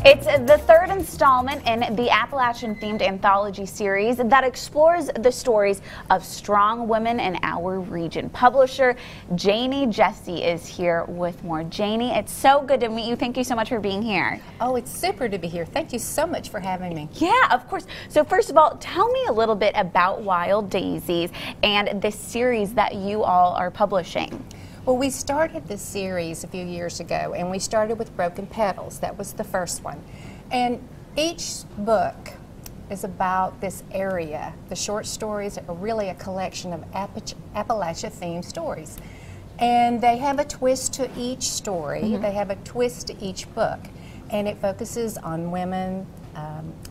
It's the third installment in the Appalachian-themed anthology series that explores the stories of strong women in our region. Publisher Janie Jessee is here with more. Janie, it's so good to meet you. Thank you so much for being here. Oh, it's super to be here. Thank you so much for having me. Yeah, of course. So first of all, tell me a little bit about Wild Daisies and this series that you all are publishing. Well, we started this series a few years ago, and we started with Broken Petals. That was the first one. And each book is about this area. The short stories are really a collection of Appalachia-themed stories. And they have a twist to each story. They have a twist to each book. And it focuses on women,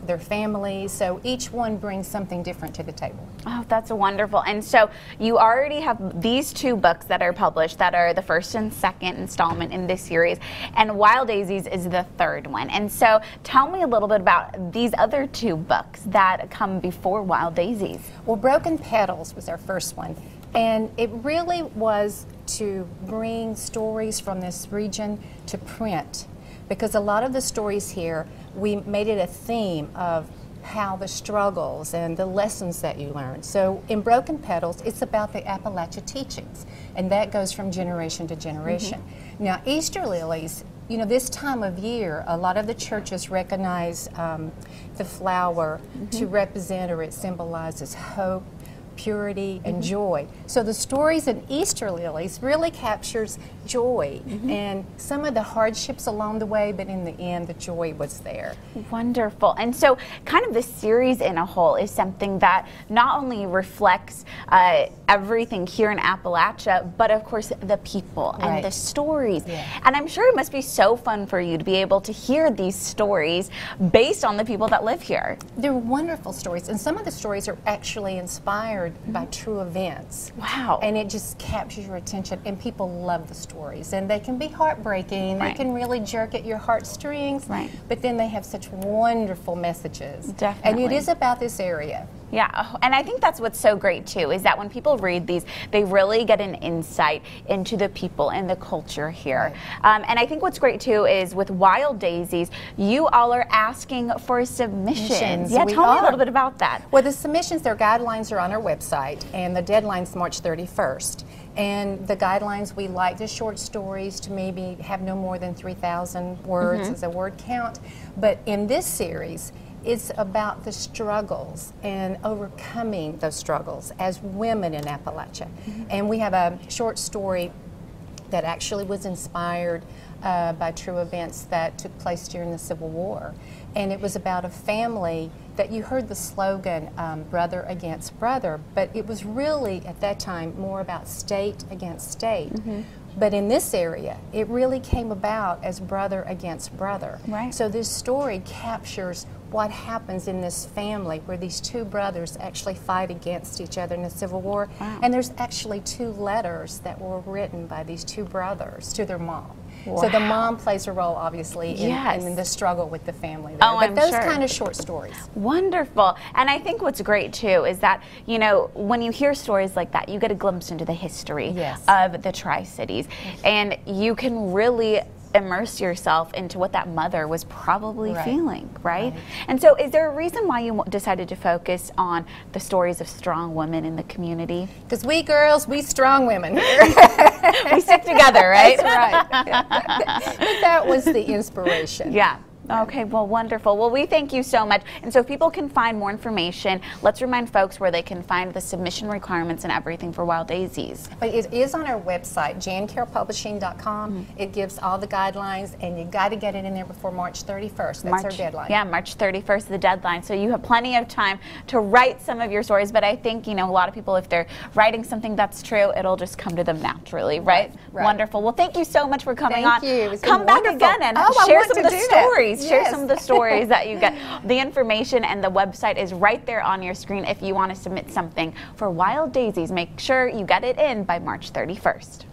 their families, so each one brings something different to the table. Oh, that's wonderful. And so you already have these two books that are published that are the first and second installment in this series, and Wild Daisies is the third one. And so tell me a little bit about these other two books that come before Wild Daisies. Well, Broken Petals was our first one, and it really was to bring stories from this region to print, because a lot of the stories here, we made it a theme of how the struggles and the lessons that you learn. So in Broken Petals, it's about the Appalachia teachings, and that goes from generation to generation. Now, Easter lilies, you know, this time of year, a lot of the churches recognize the flower to represent, or it symbolizes hope, purity, and joy. So the stories in Easter lilies really captures joy and some of the hardships along the way, but in the end the joy was there. Wonderful. And so kind of the series in a whole is something that not only reflects everything here in Appalachia, but of course the people and the stories. And I'm sure it must be so fun for you to be able to hear these stories based on the people that live here. They're wonderful stories, and some of the stories are actually inspired by true events. Wow. And it just captures your attention, and people love the stories. And they can be heartbreaking, they can really jerk at your heartstrings, but then they have such wonderful messages. Definitely. And it is about this area. Yeah, and I think that's what's so great too, is that when people read these, they really get an insight into the people and the culture here. And I think what's great too is with Wild Daisies, you all are asking for submissions. Yeah, tell me a little bit about that. Well, the submissions, their guidelines are on our website, and the deadline's March 31st. And the guidelines, we like the short stories to maybe have no more than 3,000 words as a word count. But in this series, it's about the struggles and overcoming those struggles as women in Appalachia. And we have a short story that actually was inspired by true events that took place during the Civil War. And it was about a family that you heard the slogan, brother against brother, but it was really, at that time, more about state against state. But in this area, it really came about as brother against brother. So this story captures what happens in this family where these two brothers actually fight against each other in the Civil War. And there's actually two letters that were written by these two brothers to their mom. So the mom plays a role, obviously, in the struggle with the family there. But those kind of short stories. Wonderful. And I think what's great, too, is that, you know, when you hear stories like that, you get a glimpse into the history of the Tri-Cities. And you can really immerse yourself into what that mother was probably feeling, right? And so is there a reason why you decided to focus on the stories of strong women in the community? Because we girls, we strong women. We stick together, right? That's right. But that was the inspiration. Yeah. Okay, well, wonderful. Well, we thank you so much. And so if people can find more information, let's remind folks where they can find the submission requirements and everything for Wild Daisies. But it is on our website, jancarolpublishing.com. It gives all the guidelines, and you got to get it in there before March 31st. That's our deadline. Yeah, March 31st is the deadline. So you have plenty of time to write some of your stories. But I think, you know, a lot of people, if they're writing something that's true, it'll just come to them naturally, right? Wonderful. Well, thank you so much for coming on. Thank you. It's come back again and share some of the stories. Share some of the stories that you get. The information and the website is right there on your screen if you want to submit something for Wild Daisies. Make sure you get it in by March 31st.